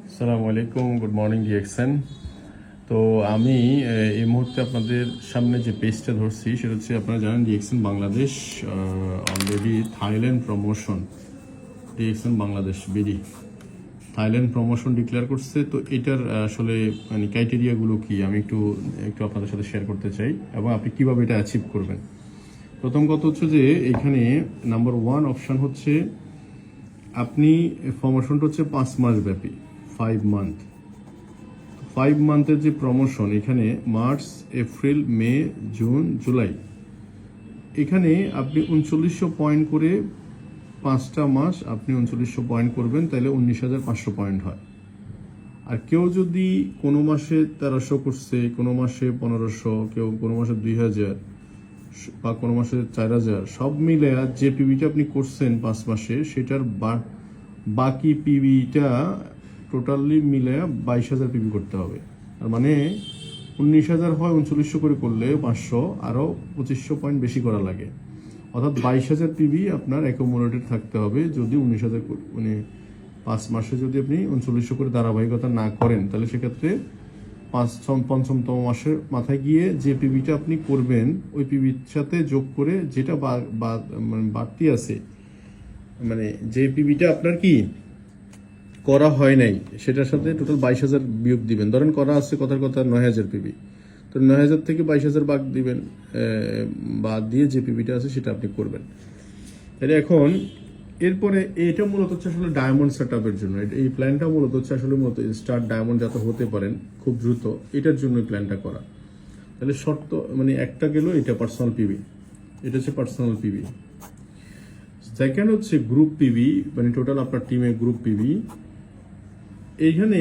আসসালামু আলাইকুম, good morning DXN. তো আমি এই মুহূর্তে আপনাদের সামনে যে পেজটা ধরছি সেটা হচ্ছে, আপনারা জানেন DXN Bangladesh already Thailand promotion, DXN Bangladesh BD Thailand promotion declare করছে। তো এটার আসলে মানে ক্রাইটেরিয়াগুলো কি আমি একটু একটু আপনাদের সাথে শেয়ার করতে চাই, এবং আপনি কিভাবে এটা অ্যাচিভ করবেন। প্রথম কথা হচ্ছে যে এখানে নাম্বার 1 অপশন হচ্ছে, আপনি প্রমোশনটা হচ্ছে 5 মাস ব্যাপী, 5 মান্থ। 5 মান্থের যে প্রমোশন, এখানে মার্চ, এপ্রিল, মে, জুন, জুলাই, এখানে আপনি 3900 পয়েন্ট করে 5টা মাস আপনি 3900 পয়েন্ট করবেন, তাহলে 19,500 পয়েন্ট হয়। আর কেউ যদি কোনো মাসে 1300 করছে, কোনো মাসে 1500, কেউ কোনো মাসে 2000 বা কোনো মাসে 4000, সব মিলে যে পিবিটা আপনি করছেন 5 মাসে, সেটার বাকি পিবিটা টোটালি মিলে 22,000 পিবি করতে হবে। আর মানে 19,000 হয় 3900 করে করলে 500 আরও 2500 পয়েন্ট বেশি করা লাগে, অর্থাৎ 22,000 পিবি আপনার অ্যাকুমুলেটেড থাকতে হবে। যদি 19,000 মানে 5 মাসে যদি আপনি 3900 করে ধারাবাহিকতা না করেন, তাহলে সেক্ষেত্রে পঞ্চমতম মাসের মাথায় গিয়ে যে পিবিটা আপনি করবেন, ওই পিবির সাথে যোগ করে যেটা মানে বাড়তি আছে, মানে যে পিবিটা আপনার কি করা হয় নাই, সেটার সাথে টোটাল 22,000 বিয়োগ দিবেন। ধরেন করা আছে কথার কথা 9,000 পিবি, তো 9,000 থেকে 22,000 বাদ দিবেন, বাদ দিয়ে যে পিবিটা আছে সেটা আপনি করবেন। তাহলে এখন এরপরে এটা মূলত হচ্ছে আসলে ডায়মন্ড সেট আপের জন্য, এই প্ল্যানটা মূলত হচ্ছে আসলে মূলত স্টার ডায়মন্ড যাতে হতে পারেন খুব দ্রুত, এটার জন্য প্ল্যানটা করা। তাহলে শর্ত মানে একটা গেল, এটা পার্সোনাল পিবি, এটা হচ্ছে পার্সোনাল পিবি। সেকেন্ড হচ্ছে গ্রুপ পিবি, মানে টোটাল আপনার টিমে গ্রুপ পিবি। এইখানে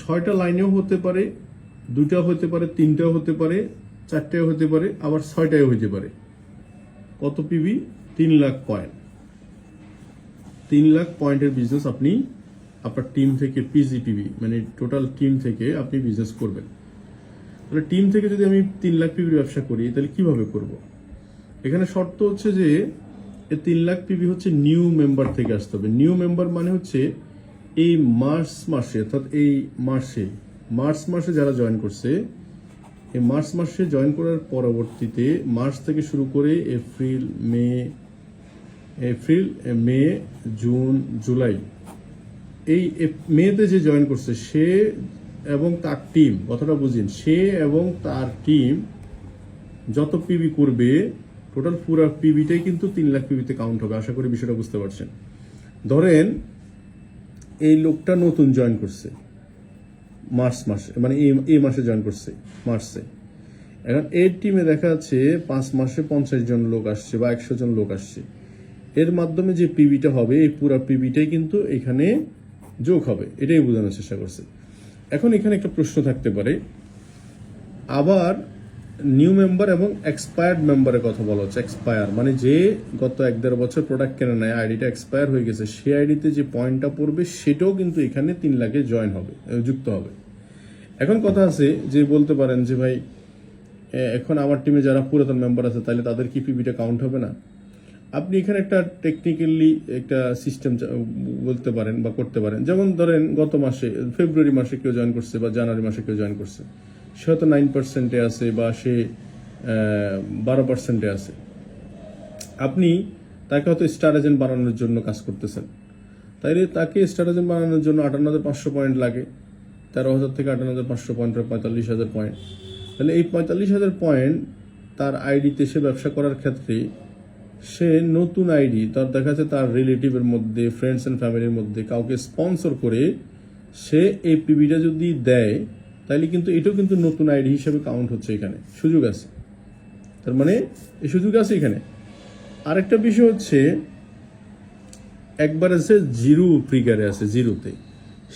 6টা লাইনেও হতে পারে, 2টাও হতে পারে, 3টাও হতে পারে, 4টাও হতে পারে, আবার 6টাও হতে পারে। কত পিবি? 3 লাখ পয়েন্ট। 3 লাখ পয়েন্টের বিজনেস আপনি আপনার টিম থেকে, পিজিপিবি মানে টোটাল টিম থেকে আপনি বিজনেস করবেন। তাহলে টিম থেকে যদি আমি 3 লাখ পিবির ব্যবসা করি, তাহলে কিভাবে করব? এখানে শর্ত হচ্ছে যে এই 3 লাখ পিবি হচ্ছে নিউ মেম্বার থেকে আসতে হবে। নিউ মেম্বার মানে হচ্ছে এই মার্চ মাসে, অর্থাৎ এই মার্চ মাসে যারা জয়েন করছে, এই মার্চ মাসে জয়েন করার পরবর্তীতে মার্চ থেকে শুরু করে এপ্রিল, মে, জুন, জুলাই, এই মেতে যে জয়েন করছে সে এবং তার টিম, কথাটা বুঝিন, সে এবং তার টিম যত পিবি করবে, টোটাল পুরো পিবিটাই কিন্তু 3 লাখ পিবিতে কাউন্ট হবে। আশা করি বিষয়টা বুঝতে পারছেন। ধরেন এই লোকটা নতুন জয়েন করছে মার্চ মাসে, মানে এই মাসে জয়েন করছে মার্চে। এখন এর টিমে দেখা যাচ্ছে 5 মাসে 50 জন লোক আসছে বা 100 জন লোক আসছে। এর মাধ্যমে যে পিবিটা হবে, এই পুরো পিবিটাই কিন্তু এখানে যোগ হবে, এটাই বোঝানোর চেষ্টা করছে। এখন এখানে একটা প্রশ্ন থাকতে পারে, আবার নিউ মেম্বার এবং এক্সপায়ার্ড মেম্বারের কথা বলা হচ্ছে। এক্সপায়ার মানে যে গত 1-1.5 বছর প্রোডাক্ট কেনে নেয়, আইডিটা এক্সপায়ার হয়ে গেছে, সেই আইডিতে যে পয়েন্টটা পড়বে সেটাও কিন্তু এখানে 3 লাখে জয়েন হবে, যুক্ত হবে। এখন কথা আছে যে বলতে পারেন যে ভাই, এখন আমার টিমে যারা পুরাতন মেম্বার আছে, তাহলে তাদের কি পিবিটা কাউন্ট হবে না? আপনি এখানে একটা টেকনিক্যালি একটা সিস্টেম বলতে পারেন বা করতে পারেন। যেমন ধরেন গত মাসে ফেব্রুয়ারি মাসে কেউ জয়েন করছে বা জানুয়ারি মাসে কেউ জয়েন করছে, সে হয়তো 9%-এ আছে বা সে 12%-এ আছে। আপনি তাকে হয়তো স্টার এজেন্ট বানানোর জন্য কাজ করতেছেন, তাইলে তাকে স্টার এজেন্ট বানানোর জন্য 58,500 পয়েন্ট লাগে। 13,000 থেকে 58,500 পয়েন্ট, 45,000 পয়েন্ট। তাহলে এই 45,000 পয়েন্ট তার আইডিতে সে ব্যবসা করার ক্ষেত্রে, সে নতুন আইডি, তার দেখা যাচ্ছে তার রিলেটিভের মধ্যে, ফ্রেন্ডস অ্যান্ড ফ্যামিলির মধ্যে কাউকে স্পন্সর করে সে এই পিবিটা যদি দেয়, তাহলে কিন্তু এটাও কিন্তু নতুন আইডি হিসেবে কাউন্ট হচ্ছে। এখানে সুযোগ আছে, তার মানে এই সুযোগ আছে এখানে। আরেকটা বিষয় হচ্ছে, একবার আছে জিরো ফিগারে আছে, জিরোতে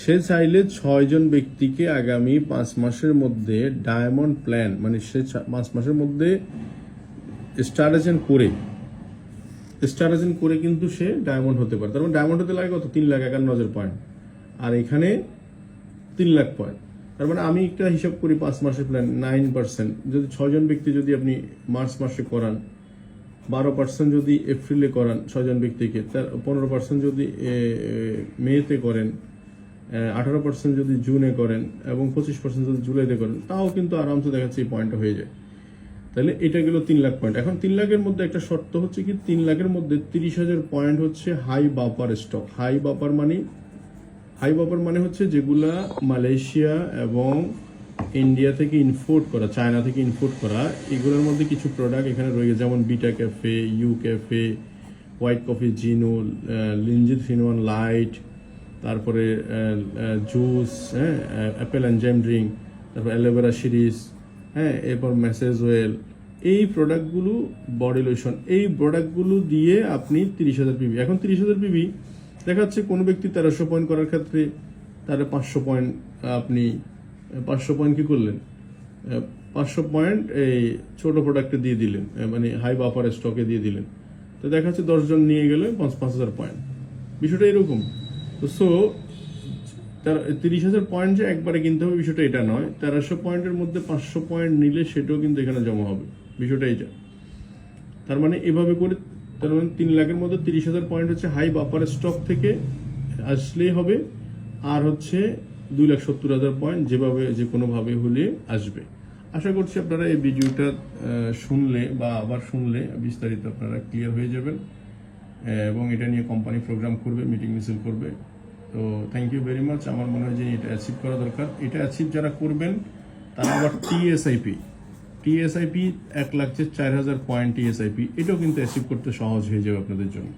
সে চাইলে 6 জন ব্যক্তিকে আগামী 5 মাসের মধ্যে ডায়মন্ড প্ল্যান, মানে সে 5 মাসের মধ্যে স্টার এজেন্ট করে কিন্তু সে ডায়মন্ড হতে পারে। তার মানে ডায়মন্ড হতে লাগে কত? 3,51,000 পয়েন্ট, আর এখানে 3 লাখ পয়েন্ট। তার মানে আমি একটা হিসাব করি, 5 মাসের প্ল্যান 9%, যদি 6 জন ব্যক্তি যদি আপনি মার্চ মাসে করান, 12% যদি এপ্রিলে করান 6 জন ব্যক্তিকে, 15% যদি মেতে করেন, 18% যদি জুনে করেন এবং 25% যদি জুলাইতে করেন, তাও কিন্তু আরামসে দেখাচ্ছে এই পয়েন্টটা হয়ে যায়। তাহলে এটা গেল 3 লাখ পয়েন্ট। এখন 3 লাখের মধ্যে একটা শর্ত হচ্ছে কি, 3 লাখের মধ্যে 30,000 পয়েন্ট হচ্ছে হাই বাপার স্টক। হাই বাপার মানে হচ্ছে যেগুলা মালয়েশিয়া এবং ইন্ডিয়া থেকে ইম্পোর্ট করা, চায়না থেকে ইম্পোর্ট করা, এগুলোর মধ্যে কিছু প্রোডাক্ট এখানে রয়েছে, যেমন beta cafe, U cafe, white coffee জিনো, লিনজিথিনওয়ান লাইট, তারপরে জুস, হ্যাঁ, অ্যাপেল এনজাইম ড্রিঙ্ক, তারপর অ্যালোভেরা সিরিজ, হ্যাঁ, এরপর ম্যাসেজ অয়েল, এই প্রোডাক্টগুলো, বডি লোশন, এই প্রোডাক্টগুলো দিয়ে আপনি 30,000 পিবি। এখন 30,000 পিবি দেখাচ্ছে কোনো ব্যক্তি 1300 পয়েন্ট করার ক্ষেত্রে তার 500 পয়েন্ট, আপনি 500 পয়েন্ট কি করলেন, 500 পয়েন্ট এই ছোট প্রোডাক্টে দিয়ে দিলেন, মানে হাই বাফার স্টকে দিয়ে দিলেন, তো দেখা যাচ্ছে 10 জন নিয়ে গেলে 5,000 পয়েন্ট। বিষয়টা এরকম। তো 30,000 পয়েন্ট যে একবারে কিনতে হবে বিষয়টা এটা নয়, 1300 পয়েন্টের মধ্যে 500 পয়েন্ট নিলে সেটাও কিন্তু এখানে জমা হবে, বিষয়টা এটা। তার মানে এভাবে করে, তার মানে 3 লাখের মধ্যে 30,000 পয়েন্ট হচ্ছে হাই বাফার স্টক থেকে আসলেই হবে, আর হচ্ছে 2,70,000 পয়েন্ট যেভাবে যে কোনোভাবে হলে আসবে। আশা করছি আপনারা এই ভিডিওটা শুনলে বা আবার শুনলে বিস্তারিত আপনারা ক্লিয়ার হয়ে যাবেন, এবং এটা নিয়ে কোম্পানি প্রোগ্রাম করবে, মিটিং মিছিল করবে। তো থ্যাংক ইউ ভেরি মাচ। আমার মনে হয় যে এটা অ্যাচিভ করা দরকার। এটা অ্যাচিভ যারা করবেন তারা আবার টিএসআইপি 1,04,000 পয়েন্ট টিএসআইপি, এটাও কিন্তু অ্যাচিভ করতে সহজ হয়ে যাবে আপনাদের জন্য।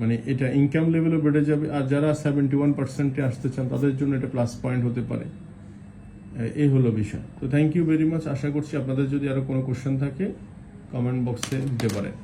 মানে এটা ইনকাম লেভেলও বেড়ে যাবে, আর যারা 71%-এ আসতে চান তাদের জন্য এটা প্লাস পয়েন্ট হতে পারে। এই হলো বিষয়। তো থ্যাংক ইউ ভেরি মাচ। আশা করছি আপনাদের যদি আরো কোনো কোশ্চেন থাকে কমেন্ট বক্সে দিতে পারেন।